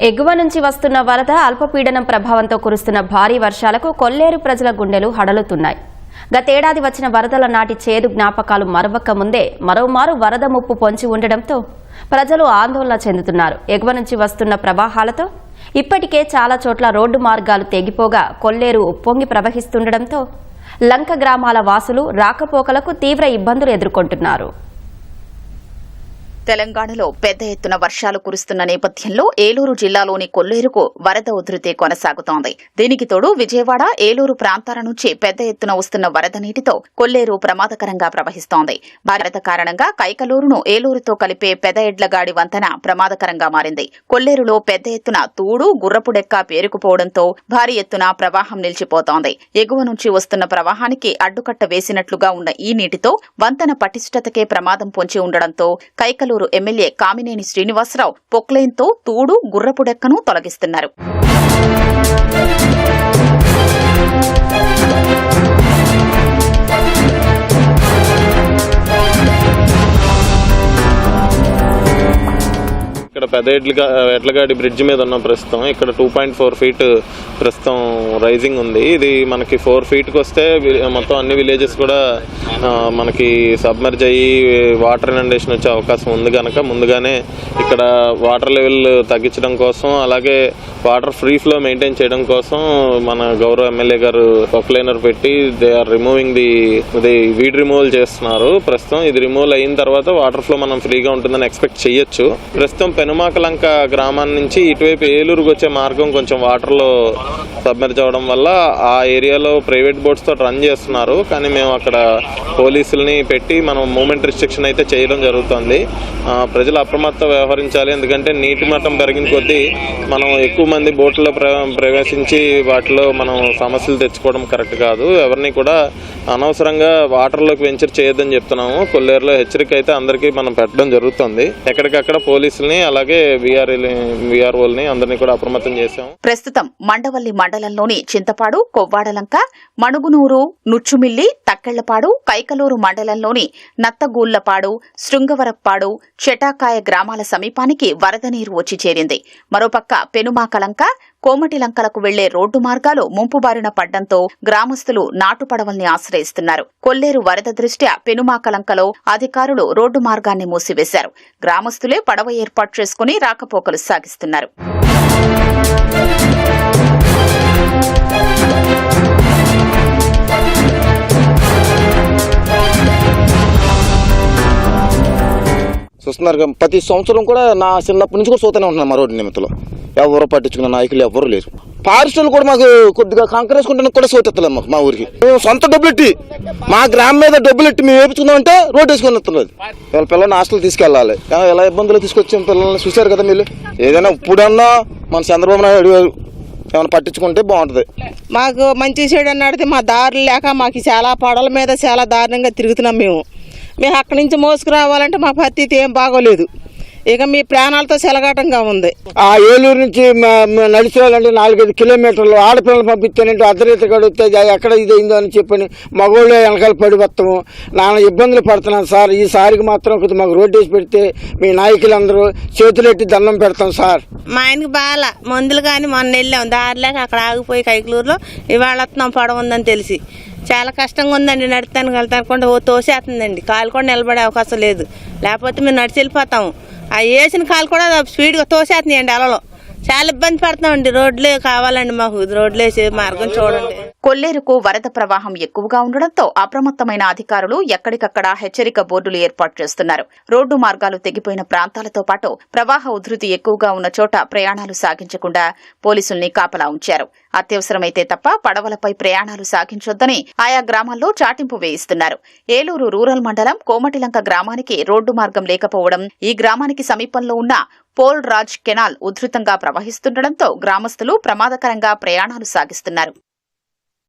ఎగువ నుంచి వస్తున్న వరద అల్పపీడనం ప్రభావంతో కురుస్తున్న భారీ వర్షాలకు కొల్లేరు ప్రజల గుండెలు హడలుతున్నాయి. గతేడాది వచ్చిన వరదల నాటి చేదు జ్ఞాపకాలు మరవక ముందే మరోమారు వరద ముప్పు పొంచి ఉండడంతో ప్రజలు ఆందోళన చెందుతున్నారు. ఎగువ నుంచి వస్తున్న ప్రవాహాలతో ఇప్పటికే చాలా చోట్ల రోడ్డు మార్గాలు తెగిపోగా కొల్లేరు ఉప్పొంగి ప్రవహిస్తుండటంతో లంక గ్రామాల వాసులు రాకపోకలకు తీవ్ర ఇబ్బందులు ఎదుర్కొంటున్నారు. తెలంగాణలో పెద్ద ఎత్తున వర్షాలు కురుస్తున్న నేపథ్యంలో ఏలూరు జిల్లాలోని కొల్లేరుకు వరద ఉధృతి కొనసాగుతోంది. దీనికి తోడు విజయవాడ, ఏలూరు ప్రాంతాల నుంచి పెద్ద ఎత్తున వస్తున్న వరద నీటితో కొల్లేరు ప్రమాదకరంగా ప్రవహిస్తోంది. వరద కారణంగా కైకలూరును ఏలూరుతో కలిపే పెద ఎడ్లగాడి వంతెన ప్రమాదకరంగా మారింది. కొల్లేరులో పెద్ద ఎత్తున తూడు, గుర్రపుడెక్క పేరుకుపోవడంతో భారీ ఎత్తున ప్రవాహం నిలిచిపోతోంది. ఎగువ నుంచి వస్తున్న ప్రవాహానికి అడ్డుకట్ట వేసినట్లుగా ఉన్న ఈ నీటితో వంతెన పటిష్టతకే ప్రమాదం పొంచి ఉండడంతో కైకలూరు ఎమ్మెల్యే కామినేని శ్రీనివాసరావు పొక్లైన్తో తూడు, గుర్రపుడెక్కను తొలగిస్తున్నారు. ఇక్కడ పెద్ద ఎడ్లగాడి బ్రిడ్జ్ మీద ఉన్న ప్రస్తుతం ఇక్కడ 2.4 ఫీట్ ప్రస్తుతం రైజింగ్ ఉంది. ఇది మనకి 4 ఫీట్కి వస్తే మొత్తం అన్ని విలేజెస్ కూడా మనకి సబ్మర్జ్ అయ్యి వాటర్ ఇనండేషన్ వచ్చే అవకాశం ఉంది కనుక ముందుగానే ఇక్కడ వాటర్ లెవెల్ తగ్గించడం కోసం, అలాగే వాటర్ ఫ్రీ ఫ్లో మెయింటైన్ చేయడం కోసం మన గౌరవ ఎమ్మెల్యే గారు పొక్లైనర్ పెట్టి they are removing the weed removal చేస్తున్నారు. ప్రస్తుతం ఇది రిమూవల్ అయిన తర్వాత వాటర్ ఫ్లో మనం ఫ్రీగా ఉంటుందని ఎక్స్పెక్ట్ చేయొచ్చు. ప్రస్తుతం పెనుమాకలంక గ్రామాన్ని నుంచి ఇటువైపు ఏలూరుకు వచ్చే మార్గం కొంచెం వాటర్లో సబ్మెర్జ్ అవడం వల్ల ఆ ఏరియాలో ప్రైవేట్ బోట్స్ తో రన్ చేస్తున్నారు. కానీ మేము అక్కడ పోలీసుల్ని పెట్టి మనం మూమెంట్ రిస్ట్రిక్షన్ అయితే చేయడం జరుగుతుంది. ప్రజలు అప్రమత్త వ్యవహరించాలి. ఎందుకంటే నీటి మట్టం పెరిగిన కొద్దీ మనం ఎక్కువ మంది బోట్లలో ప్రవేశించి వాటిలో మనం సమస్యలు తెచ్చుకోవడం కరెక్ట్ కాదు. ఎవరిని కూడా అనవసరంగా వాటర్లోకి వెంచర్ చేయొద్దని చెప్తున్నాము. కొల్లేరులో హెచ్చరిక అయితే అందరికీ మనం పెట్టడం జరుగుతుంది. ఎక్కడికక్కడ పోలీసుల్ని అలాగే విఆర్ఓల్ని అందరినీ కూడా అప్రమత్తం చేశాం. ప్రస్తుతం మండవల్లి మండలంలోని చింతపాడు, కొవ్వాడలంక, మణుగునూరు, నుచ్చుమిల్లి, తక్కెళ్లపాడు, కైకలూరు మండలంలోని నత్తగూళ్లపాడు, శృంగవరప్పాడు, చెటాకాయ గ్రామాల సమీపానికి వరద నీరు వచ్చి చేరింది. మరోపక్క పెనుమాకలంక, కోమటిలంకలకు వెళ్లే రోడ్డు మార్గాలు ముంపుబారిన పడ్డంతో గ్రామస్తులు నాటుపడవల్ని ఆశ్రయిస్తున్నారు. కొల్లేరు వరద దృష్ట్యా పెనుమాకలంకలో అధికారులు రోడ్డు మార్గాన్ని మూసివేశారు. గ్రామస్తులే పడవ ఏర్పాటు చేసుకుని రాకపోకలు సాగిస్తున్నారు. చూస్తున్నారు ప్రతి సంవత్సరం కూడా నా చిన్నప్పటి నుంచి కూడా చూస్తూనే ఉంటున్నాను. మా రోడ్డు నిమిత్తంలో ఎవరు పట్టించుకున్న నాయకులు ఎవరు లేరు. ఫారెస్టులు కూడా మాకు కొద్దిగా కాంకరేసుకుంటే కూడా సోతెత్తలేదు మాకు. మా ఊరికి మేము సొంత డబ్బులెట్టి మా గ్రామం మీద డబ్బులెట్టి మేము వేపించుకుందామంటే రోడ్డు వేసుకొని వస్తున్నది. వాళ్ళ పిల్లల్ని హాస్టల్ తీసుకెళ్ళాలి. ఎలా ఇబ్బందులు తీసుకొచ్చిన పిల్లల్ని చూశారు కదా మీరు. ఏదైనా ఇప్పుడన్నా మన చంద్రబాబు నాయుడు అడిగారు ఏమైనా పట్టించుకుంటే బాగుంటుంది. మాకు మంచి చెడు అన్నాడితే మా దారులు లేక మాకు చాలా పడవల మీద చాలా దారుణంగా తిరుగుతున్నాం. మేము అక్కడి నుంచి మోసుకురావాలంటే మా పరిస్థితి ఏం బాగోలేదు. ఇక మీ ప్రాణాలతో చెలగాటంగా ఉంది. ఆ ఏలూరు నుంచి నడిచేవాళ్ళంటే 4-5 కిలోమీటర్లు ఆడపిల్లలు పంపిస్తానంటే అర్ధరీతి కడిగితే ఎక్కడ ఇదైందో అని చెప్పని మగోళ్ళు వెనకాల పడి వస్తాము. నాన్న ఇబ్బందులు పడుతున్నాను సార్. ఈసారికి మాత్రం కొద్దిగా మాకు రోడ్డు వేసి పెడితే మీ నాయకులందరూ చేతులెట్టి దండం పెడతాం సార్. మా ఆయనకి బాగా మందులు కానీ మొన్న వెళ్ళాం దారిలేక అక్కడ ఆగిపోయి కైకలూరులో ఇవాళ వస్తున్నాం పడవ ఉందని తెలిసి. చాలా కష్టంగా ఉందండి. నడుతాను వెళ్తానుకుంటే తోసేస్తుందండి. కాలు కూడా నిలబడే అవకాశం లేదు. లేకపోతే మేము నడిచి వెళ్ళిపోతాము. ఆ వేసిన కాలు కూడా స్పీడ్గా తోసేస్తున్నాయండి అలలో. చాలా ఇబ్బంది పడుతున్నామండి. రోడ్లే కావాలండి మాకు. రోడ్లు వేసే మార్గం చూడండి. కొల్లేరుకు వరద ప్రవాహం ఎక్కువగా ఉండడంతో అప్రమత్తమైన అధికారులు ఎక్కడికక్కడ హెచ్చరిక బోర్డులు ఏర్పాటు చేస్తున్నారు. రోడ్డు మార్గాలు తెగిపోయిన ప్రాంతాలతో పాటు ప్రవాహ ఉధృతి ఎక్కువగా ఉన్న చోట ప్రయాణాలు సాగించకుండా పోలీసుల్ని కాపలా ఉంచారు. అత్యవసరమైతే తప్ప పడవలపై ప్రయాణాలు సాగించొద్దని ఆయా గ్రామాల్లో చాటింపు వేయిస్తున్నారు. ఏలూరు రూరల్ మండలం కోమటిలంక గ్రామానికి రోడ్డు మార్గం లేకపోవడం, ఈ గ్రామానికి సమీపంలో ఉన్న పోల్ రాజ్ కెనాల్ ఉధృతంగా ప్రవహిస్తుండటంతో గ్రామస్తులు ప్రమాదకరంగా ప్రయాణాలు సాగిస్తున్నారు.